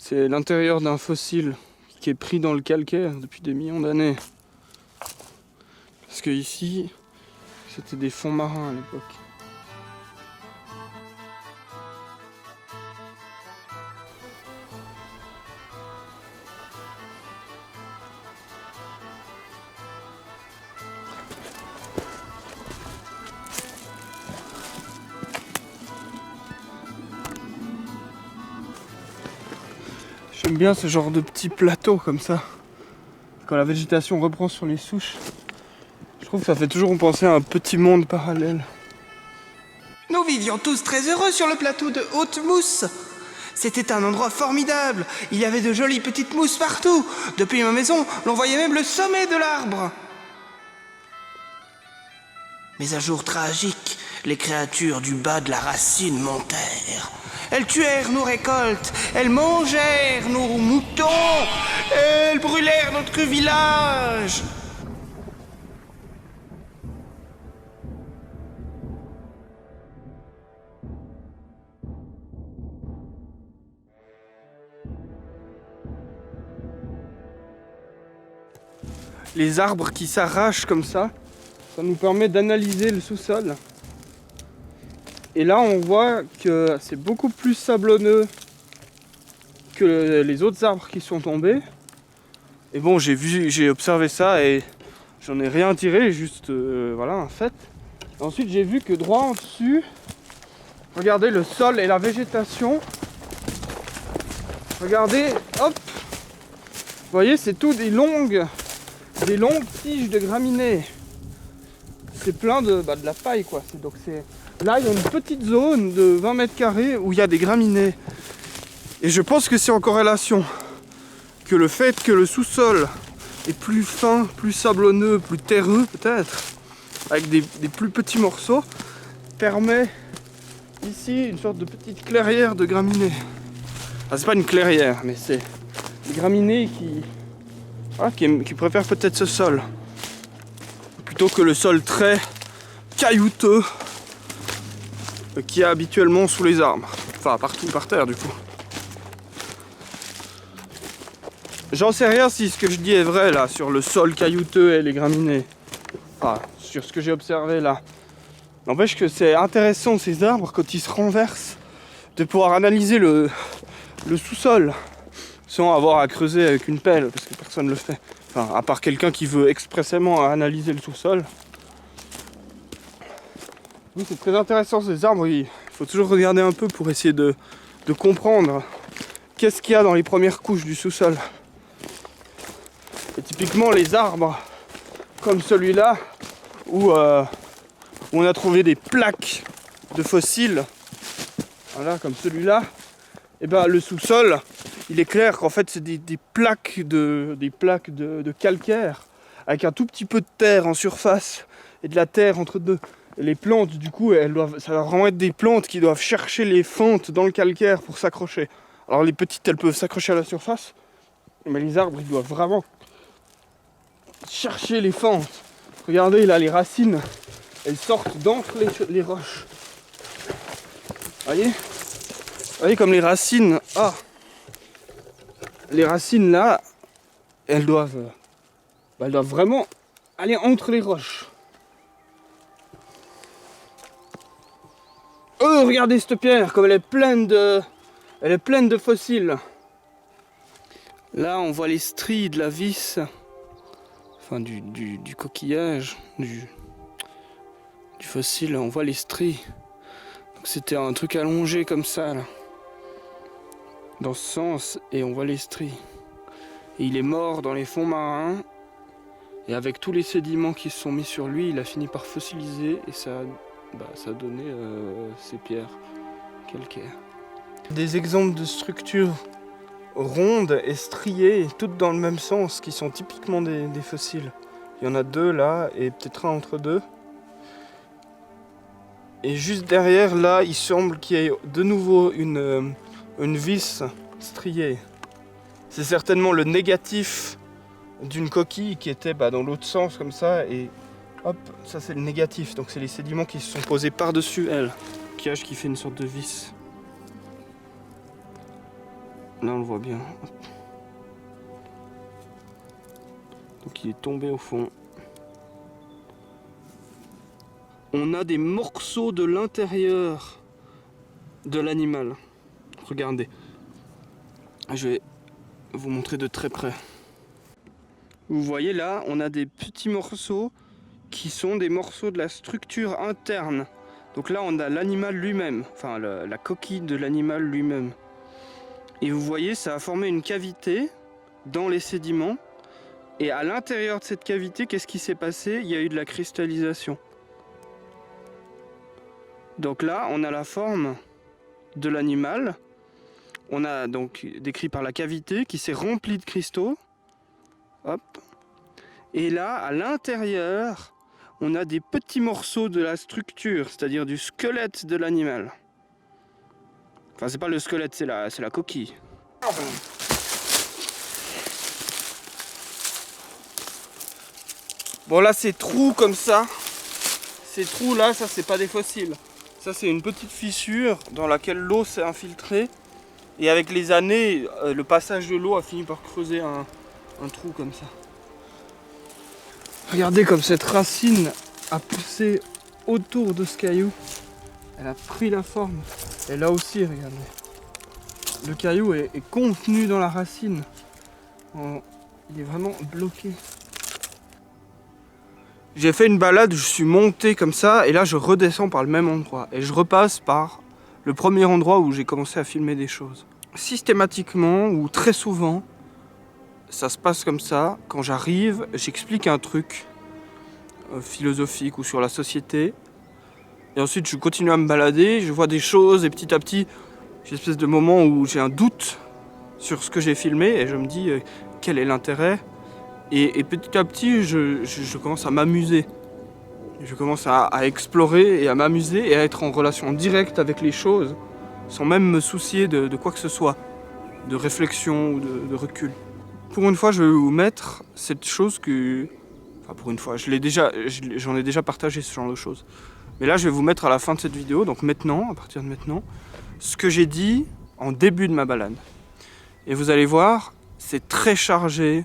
C'est l'intérieur d'un fossile qui est pris dans le calcaire depuis des millions d'années. Parce que ici, c'était des fonds marins à l'époque. J'aime bien ce genre de petits plateaux comme ça. Quand la végétation reprend sur les souches, je trouve que ça fait toujours penser à un petit monde parallèle. Nous vivions tous très heureux sur le plateau de Haute-Mousse. C'était un endroit formidable. Il y avait de jolies petites mousses partout. Depuis ma maison, l'on voyait même le sommet de l'arbre. Mais un jour tragique, les créatures du bas de la racine montèrent. Elles tuèrent nos récoltes, elles mangèrent nos moutons, elles brûlèrent notre village. Les arbres qui s'arrachent comme ça nous permet d'analyser le sous-sol. Et là on voit que c'est beaucoup plus sablonneux que les autres arbres qui sont tombés. Et bon, j'ai observé ça et j'en ai rien tiré, juste voilà un fait. Ensuite j'ai vu que droit en dessus, regardez le sol et la végétation. Regardez, hop, vous voyez, c'est tout des longues tiges de graminées. C'est plein de la paille quoi. Là il y a une petite zone de 20 mètres carrés où il y a des graminées. Et je pense que c'est en corrélation que le fait que le sous-sol est plus fin, plus sablonneux, plus terreux peut-être, avec des plus petits morceaux, permet ici une sorte de petite clairière de graminées. Ah, c'est pas une clairière, mais c'est des graminées qui préfèrent peut-être ce sol plutôt que le sol très caillouteux qu'il y a habituellement sous les arbres, enfin partout par terre du coup. J'en sais rien si ce que je dis est vrai là sur le sol caillouteux et les graminées, enfin sur ce que j'ai observé là. N'empêche que c'est intéressant ces arbres quand ils se renversent de pouvoir analyser le sous-sol sans avoir à creuser avec une pelle parce que personne ne le fait. Enfin, à part quelqu'un qui veut expressément analyser le sous-sol. Oui, c'est très intéressant ces arbres, il faut toujours regarder un peu pour essayer de comprendre qu'est-ce qu'il y a dans les premières couches du sous-sol. Et typiquement les arbres comme celui-là où on a trouvé des plaques de fossiles, voilà, comme celui-là, et ben le sous-sol, il est clair qu'en fait c'est des plaques de calcaire avec un tout petit peu de terre en surface et de la terre entre deux. Et les plantes, du coup, ça va vraiment être des plantes qui doivent chercher les fentes dans le calcaire pour s'accrocher. Alors les petites, elles peuvent s'accrocher à la surface, mais les arbres, ils doivent vraiment chercher les fentes. Regardez là, les racines, elles sortent d'entre les roches. Voyez comme les racines, les racines là, elles doivent vraiment aller entre les roches. Oh, regardez cette pierre, comme elle est pleine de fossiles. Là, on voit les stries de la vis, enfin du coquillage, du fossile, on voit les stries. Donc c'était un truc allongé comme ça, là, dans ce sens, et on voit les stries. Et il est mort dans les fonds marins. Et avec tous les sédiments qui se sont mis sur lui, il a fini par fossiliser et ça a donné ces pierres calcaires. Des exemples de structures rondes et striées, toutes dans le même sens, qui sont typiquement des fossiles. Il y en a 2 là, et peut-être un entre 2. Et juste derrière, là, il semble qu'il y ait de nouveau une vis striée. C'est certainement le négatif d'une coquille qui était dans l'autre sens, comme ça, et hop, ça c'est le négatif. Donc c'est les sédiments qui se sont posés par-dessus elle. Le coquillage qui fait une sorte de vis. Là on le voit bien. Donc il est tombé au fond. On a des morceaux de l'intérieur de l'animal. Regardez. Je vais vous montrer de très près. Vous voyez là, on a des petits morceaux qui sont des morceaux de la structure interne. Donc là, on a l'animal lui-même, enfin la coquille de l'animal lui-même. Et vous voyez, ça a formé une cavité dans les sédiments. Et à l'intérieur de cette cavité, qu'est-ce qui s'est passé? Il y a eu de la cristallisation. Donc là, on a la forme de l'animal. On a donc décrit par la cavité qui s'est remplie de cristaux. Hop. Et là, à l'intérieur, on a des petits morceaux de la structure, c'est-à-dire du squelette de l'animal. Enfin, c'est pas le squelette, c'est la coquille. Bon, là, ces trous comme ça, ces trous là, ça c'est pas des fossiles. Ça c'est une petite fissure dans laquelle l'eau s'est infiltrée. Et avec les années, le passage de l'eau a fini par creuser un trou comme ça. Regardez comme cette racine a poussé autour de ce caillou. Elle a pris la forme. Et là aussi, regardez. Le caillou est contenu dans la racine. Il est vraiment bloqué. J'ai fait une balade, je suis monté comme ça, et là je redescends par le même endroit. Et je repasse par le premier endroit où j'ai commencé à filmer des choses. Systématiquement, ou très souvent, ça se passe comme ça. Quand j'arrive, j'explique un truc philosophique ou sur la société. Et ensuite je continue à me balader, je vois des choses, et petit à petit, j'ai une espèce de moment où j'ai un doute sur ce que j'ai filmé, et je me dis quel est l'intérêt. Et petit à petit, je commence à m'amuser. Je commence à explorer et à m'amuser et à être en relation directe avec les choses, sans même me soucier de quoi que ce soit, de réflexion ou de recul. Pour une fois, je vais vous mettre cette chose que... Enfin, pour une fois, j'en ai déjà partagé ce genre de choses. Mais là, je vais vous mettre à la fin de cette vidéo, donc maintenant, à partir de maintenant, ce que j'ai dit en début de ma balade. Et vous allez voir, c'est très chargé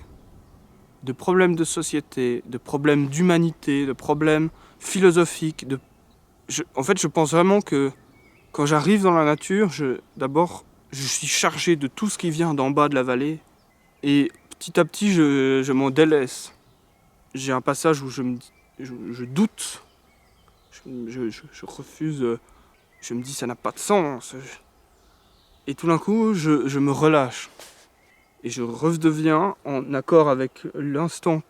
de problèmes de société, de problèmes d'humanité, de problèmes philosophiques. En fait, je pense vraiment que quand j'arrive dans la nature, d'abord, je suis chargé de tout ce qui vient d'en bas de la vallée. Et petit à petit, je m'en délaisse. J'ai un passage où je doute. Je refuse. Je me dis, ça n'a pas de sens. Et tout d'un coup, je me relâche. Et je redeviens en accord avec l'instant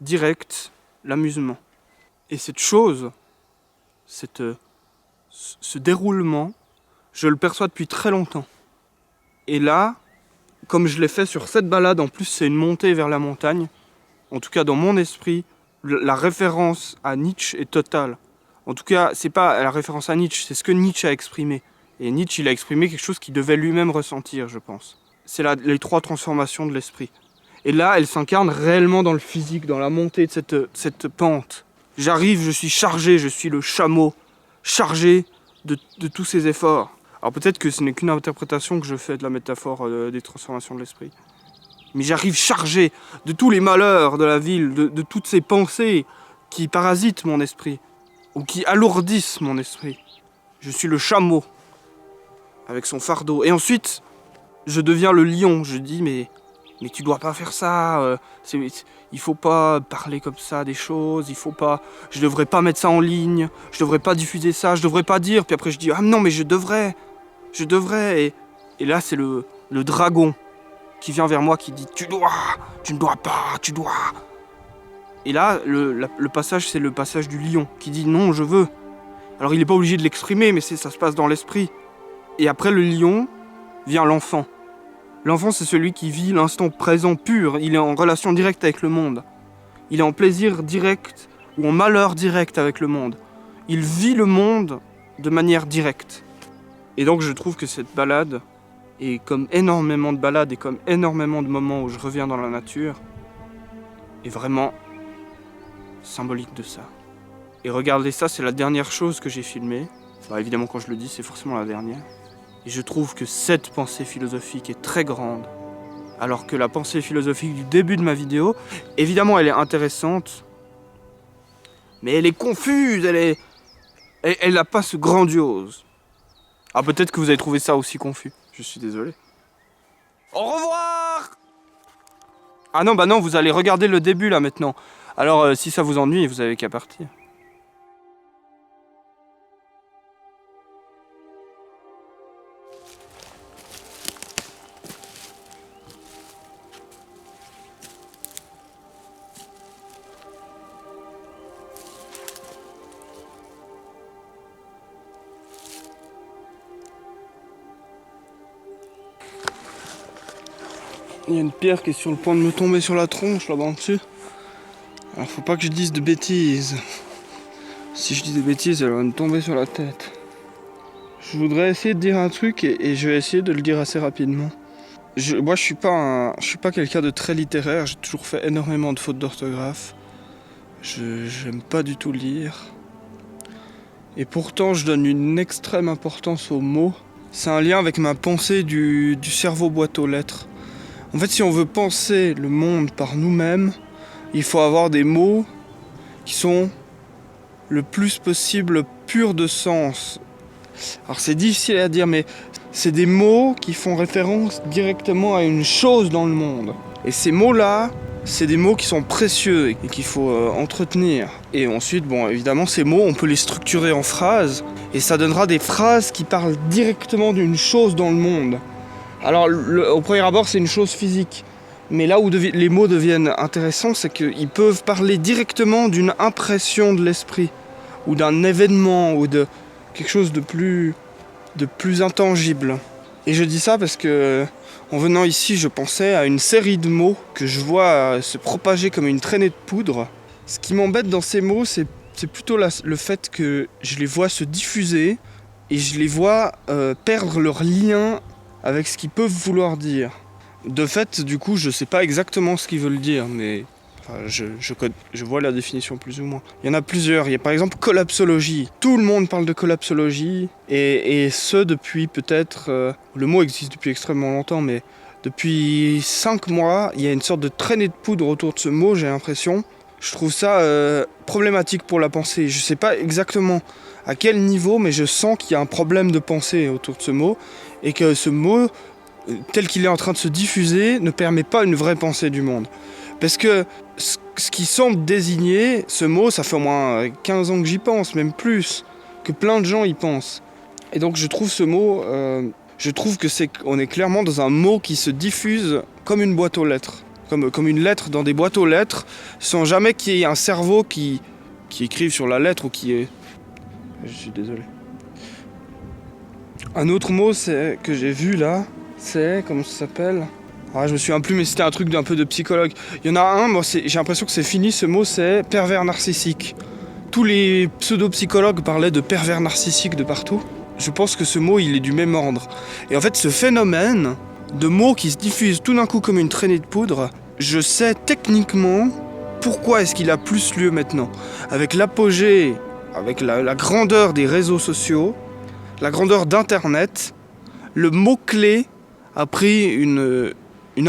direct, l'amusement. Et cette chose, ce déroulement, je le perçois depuis très longtemps. Et là, comme je l'ai fait sur cette balade, en plus c'est une montée vers la montagne, en tout cas dans mon esprit, la référence à Nietzsche est totale. En tout cas, c'est pas la référence à Nietzsche, c'est ce que Nietzsche a exprimé. Et Nietzsche, il a exprimé quelque chose qu'il devait lui-même ressentir, je pense. C'est les 3 transformations de l'esprit. Et là, elle s'incarne réellement dans le physique, dans la montée de cette pente. J'arrive, je suis chargé, je suis le chameau, chargé de tous ces efforts. Alors peut-être que ce n'est qu'une interprétation que je fais de la métaphore des transformations de l'esprit. Mais j'arrive chargé de tous les malheurs de la ville, de toutes ces pensées qui parasitent mon esprit, ou qui alourdissent mon esprit. Je suis le chameau, avec son fardeau. Et ensuite... je deviens le lion, je dis mais tu dois pas faire ça, il faut pas parler comme ça des choses, je devrais pas mettre ça en ligne, je devrais pas diffuser ça, je devrais pas dire, puis après je dis ah non mais je devrais, et là c'est le dragon qui vient vers moi, qui dit « Tu ne dois pas, tu dois ». Et là, le passage, c'est le passage du lion, qui dit « Non, je veux ». Alors il n'est pas obligé de l'exprimer, mais ça se passe dans l'esprit. Et après le lion, vient l'enfant. L'enfant, c'est celui qui vit l'instant présent pur, il est en relation directe avec le monde. Il est en plaisir direct ou en malheur direct avec le monde. Il vit le monde de manière directe. Et donc je trouve que cette balade, et comme énormément de balades et comme énormément de moments où je reviens dans la nature, est vraiment symbolique de ça. Et regardez ça, c'est la dernière chose que j'ai filmée. Bah, évidemment, quand je le dis, c'est forcément la dernière. Et je trouve que cette pensée philosophique est très grande. Alors que la pensée philosophique du début de ma vidéo, évidemment, elle est intéressante. Mais elle est confuse, elle n'a pas ce grandiose. Ah, peut-être que vous avez trouvé ça aussi confus. Je suis désolé. Au revoir! Ah non, bah non, vous allez regarder le début là maintenant. Alors, si ça vous ennuie, vous avez qu'à partir. Il y a une pierre qui est sur le point de me tomber sur la tronche là-bas en dessus. Alors faut pas que je dise de bêtises. Si je dis des bêtises, elle va me tomber sur la tête. Je voudrais essayer de dire un truc et je vais essayer de le dire assez rapidement. Moi je suis pas quelqu'un de très littéraire, j'ai toujours fait énormément de fautes d'orthographe. J'aime pas du tout lire. Et pourtant je donne une extrême importance aux mots. C'est un lien avec ma pensée du cerveau boîte aux lettres. En fait, si on veut penser le monde par nous-mêmes, il faut avoir des mots qui sont le plus possible purs de sens. Alors c'est difficile à dire, mais c'est des mots qui font référence directement à une chose dans le monde. Et ces mots-là, c'est des mots qui sont précieux et qu'il faut entretenir. Et ensuite, bon, évidemment, ces mots, on peut les structurer en phrases. Et ça donnera des phrases qui parlent directement d'une chose dans le monde. Alors, au premier abord, c'est une chose physique. Mais là où les mots deviennent intéressants, c'est qu'ils peuvent parler directement d'une impression de l'esprit, ou d'un événement, ou de quelque chose de plus intangible. Et je dis ça parce que, en venant ici, je pensais à une série de mots que je vois se propager comme une traînée de poudre. Ce qui m'embête dans ces mots, c'est plutôt le fait que je les vois se diffuser, et je les vois perdre leur lien avec ce qu'ils peuvent vouloir dire. De fait, du coup, je sais pas exactement ce qu'ils veulent dire, mais enfin, je vois la définition plus ou moins. Il y en a plusieurs. Il y a par exemple collapsologie. Tout le monde parle de collapsologie, et ce depuis peut-être... le mot existe depuis extrêmement longtemps, mais depuis 5 mois, il y a une sorte de traînée de poudre autour de ce mot, j'ai l'impression. Je trouve ça problématique pour la pensée. Je sais pas exactement à quel niveau, mais je sens qu'il y a un problème de pensée autour de ce mot, et que ce mot, tel qu'il est en train de se diffuser, ne permet pas une vraie pensée du monde. Parce que ce qui semble désigner ce mot, ça fait au moins 15 ans que j'y pense, même plus, que plein de gens y pensent. Et donc je trouve ce mot, je trouve que on est clairement dans un mot qui se diffuse comme une boîte aux lettres. Comme une lettre dans des boîtes aux lettres, sans jamais qu'il y ait un cerveau qui écrive sur la lettre ou qui est... Je suis désolé. Un autre mot que j'ai vu là, c'est... Comment ça s'appelle ? Ah, je me souviens plus, mais c'était un truc d'un peu de psychologue. Il y en a un, moi j'ai l'impression que c'est fini, ce mot, c'est pervers narcissique. Tous les pseudo-psychologues parlaient de pervers narcissique de partout. Je pense que ce mot, il est du même ordre. Et en fait, ce phénomène de mots qui se diffusent tout d'un coup comme une traînée de poudre, je sais techniquement pourquoi est-ce qu'il a plus lieu maintenant. Avec l'apogée, avec la grandeur des réseaux sociaux, la grandeur d'Internet, le mot-clé a pris une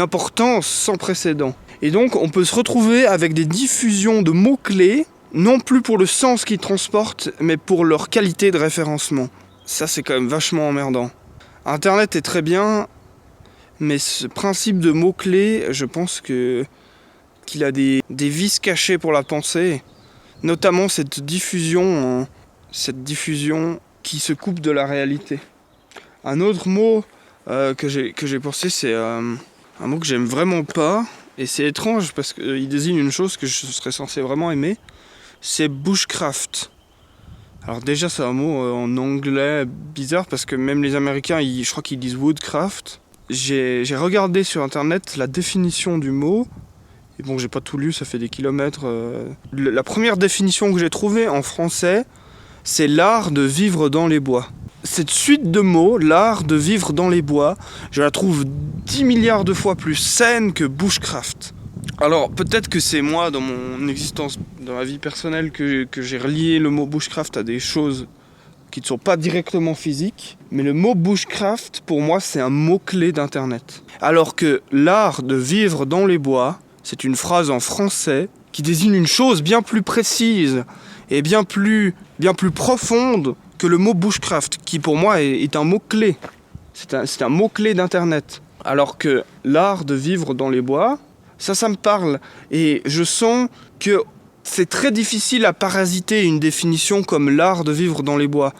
importance sans précédent. Et donc, on peut se retrouver avec des diffusions de mots-clés, non plus pour le sens qu'ils transportent, mais pour leur qualité de référencement. Ça, c'est quand même vachement emmerdant. Internet est très bien, mais ce principe de mots-clés, je pense qu'il a des vices cachés pour la pensée, notamment cette diffusion qui se coupe de la réalité. Un autre mot que j'ai pensé, c'est un Un mot que j'aime vraiment pas, et c'est étrange parce qu'il désigne une chose que je serais censé vraiment aimer, c'est bushcraft. Alors déjà c'est un mot en anglais bizarre parce que même les Américains, je crois qu'ils disent woodcraft. J'ai regardé sur internet la définition du mot, et bon j'ai pas tout lu, ça fait des kilomètres. La première définition que j'ai trouvée en français, c'est l'art de vivre dans les bois. Cette suite de mots, l'art de vivre dans les bois, je la trouve 10 milliards de fois plus saine que bushcraft. Alors peut-être que c'est moi dans mon existence, dans ma vie personnelle, que j'ai relié le mot bushcraft à des choses qui ne sont pas directement physiques, mais le mot bushcraft pour moi c'est un mot-clé d'internet. Alors que l'art de vivre dans les bois, c'est une phrase en français qui désigne une chose bien plus précise et bien plus profonde que le mot bushcraft, qui pour moi est un mot-clé. C'est un mot-clé d'internet. Alors que l'art de vivre dans les bois, ça me parle. Et je sens que c'est très difficile à parasiter une définition comme l'art de vivre dans les bois.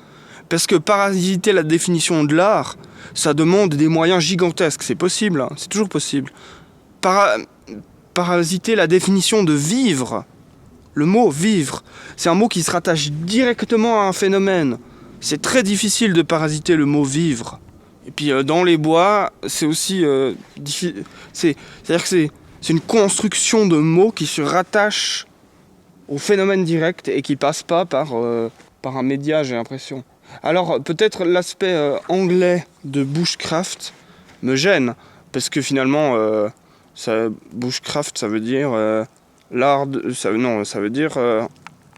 Parce que parasiter la définition de l'art, ça demande des moyens gigantesques. C'est possible, hein, c'est toujours possible. Parasiter la définition de vivre, le mot vivre, c'est un mot qui se rattache directement à un phénomène. C'est très difficile de parasiter le mot vivre. Et puis dans les bois, c'est aussi difficile. C'est-à-dire que c'est une construction de mots qui se rattache au phénomène direct et qui passe pas par un média, j'ai l'impression. Alors peut-être l'aspect anglais de bushcraft me gêne, parce que finalement, bushcraft, ça veut dire l'art de, ça veut dire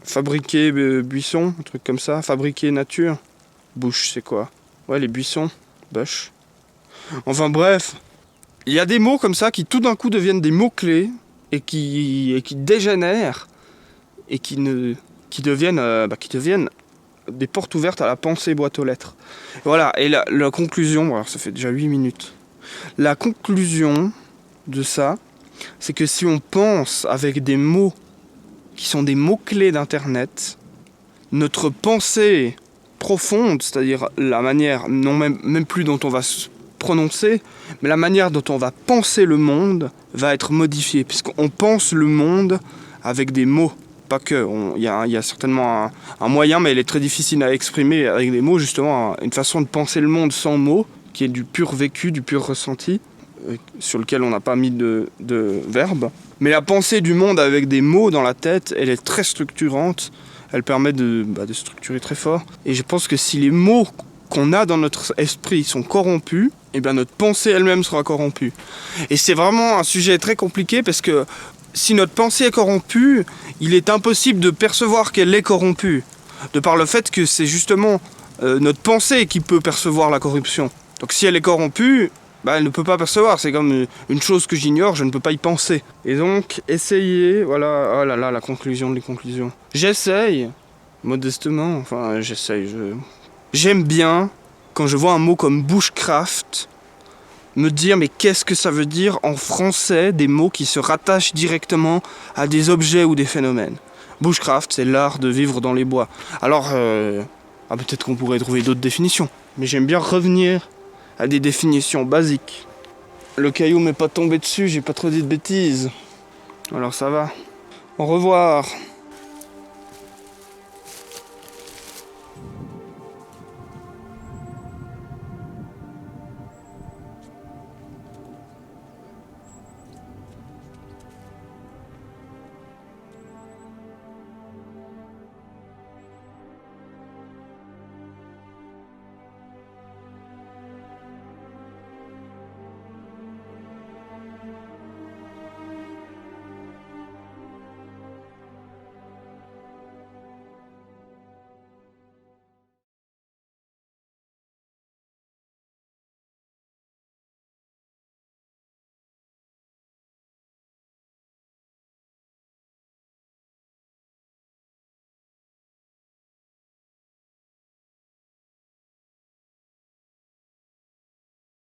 fabriquer buissons, un truc comme ça, fabriquer nature. Bush, c'est quoi? Ouais, les buissons, bush. Enfin bref, il y a des mots comme ça qui tout d'un coup deviennent des mots-clés et qui dégénèrent et qui deviennent des portes ouvertes à la pensée boîte aux lettres. Voilà, et la conclusion, alors ça fait déjà 8 minutes. La conclusion de ça, c'est que si on pense avec des mots qui sont des mots-clés d'Internet, notre pensée profonde, c'est-à-dire la manière, non même plus dont on va se prononcer, mais la manière dont on va penser le monde va être modifiée, puisqu'on pense le monde avec des mots. Pas que, il y a certainement un moyen, mais il est très difficile à exprimer avec des mots, justement, une façon de penser le monde sans mots, qui est du pur vécu, du pur ressenti, sur lequel on n'a pas mis de verbe. Mais la pensée du monde avec des mots dans la tête, elle est très structurante, elle permet de structurer très fort. Et je pense que si les mots qu'on a dans notre esprit sont corrompus, et bien notre pensée elle-même sera corrompue. Et c'est vraiment un sujet très compliqué, parce que si notre pensée est corrompue, il est impossible de percevoir qu'elle est corrompue, de par le fait que c'est justement notre pensée qui peut percevoir la corruption. Donc si elle est corrompue, elle ne peut pas percevoir, c'est comme une chose que j'ignore, je ne peux pas y penser. Et donc, essayez, voilà, oh là là, la conclusion des conclusions. J'essaye, modestement, j'aime bien, quand je vois un mot comme bushcraft, me dire mais qu'est-ce que ça veut dire en français, des mots qui se rattachent directement à des objets ou des phénomènes. Bushcraft, c'est l'art de vivre dans les bois. Alors, peut-être qu'on pourrait trouver d'autres définitions, mais j'aime bien revenir à des définitions basiques. Le caillou m'est pas tombé dessus, j'ai pas trop dit de bêtises. Alors ça va. Au revoir.